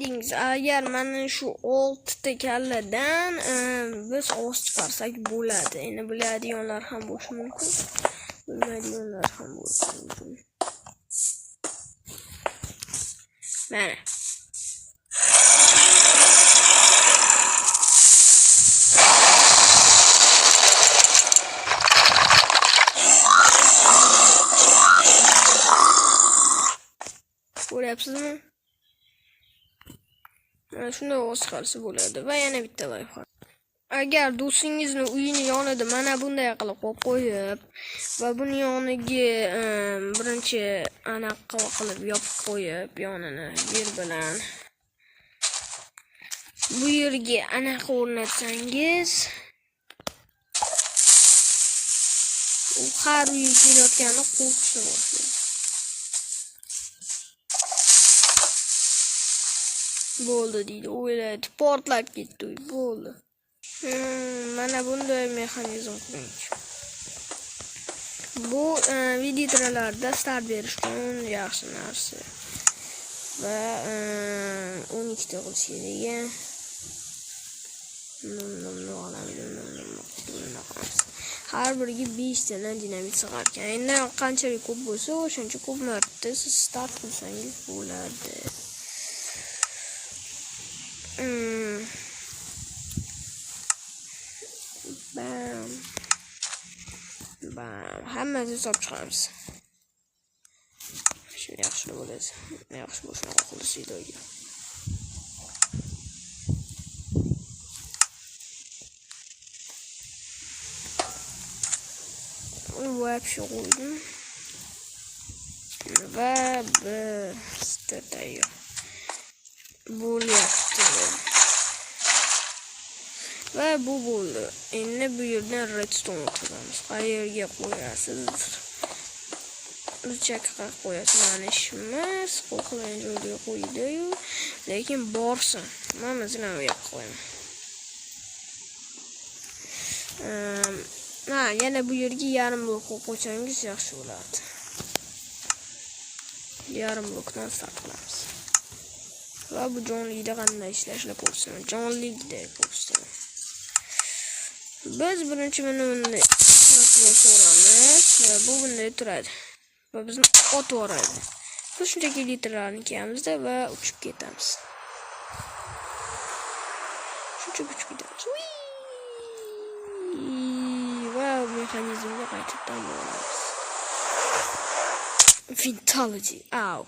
Deyingiz, agar mana shu 6 ta kalladan biz oz chiqarsak bo'ladi. Endi biladiganlar ham bo'lishi mumkin, bilmaydiganlar ham bo'lishi mumkin. Mana ko'ryapsizmi? Mana shunday ovoz chiqarsa bo'ladi. Va yana bitta lifehack. Agar do'stingizni uyini yonida mana bunday qilib qo'yib va buni yoniga birinchi anaqa qilib yopib qo'yib, yonini yer bilan bu yerga anaqa o'rnatsangiz, u har uyga kelayotganda qo'rqishni boshlaydi. Bo'ldi deydi, o'yladi, portlab ketdi uy, bo'ldi. Mana bunday mexanizm quring. Bu videolarda start berish uchun yaxshi narsa. Va 12 ta qilish kerak. Har biriga 5 ta dinamit sig'ar ekan. Endi qanchalik ko'p bo'lsa, o'shancha ko'p marta siz start qilsangiz bo'ladi. Hammasi hisob chiqaramiz. Shuni yaxshi bo'ladi. Yaxshi bo'lsa qilishni iloji. Вообще qo'ydim. Va bitta tayyor bo'lyapti. Va bu bo'ldi. Endi bu yerdan redstone o'tkazamiz. Qayerga qo'yasiz? Burchakqa qo'yasiz. Mana ishimiz qo'ygan joyga qo'ydi-yu, lekin borsin. Mana seni bu yoqqa qo'yaman. Yana bu yerga yarim blok qo'ysangiz yaxshi bo'lardi. Yarim blokdan start qilamiz. Va bu jonlikda qanday ishlashini ko'rsataman. Jonlikda ko'rsataman. Biz birinchi bunday so'ramiz va bu bunday turadi. Va bizni otib yuboradi. Biz shunchaki litrlarni kiyamizda va uchib ketamiz. Shuncha uchib ketamiz. Va mexanizmga qaytadan bo'lamiz. Vitality. Ow.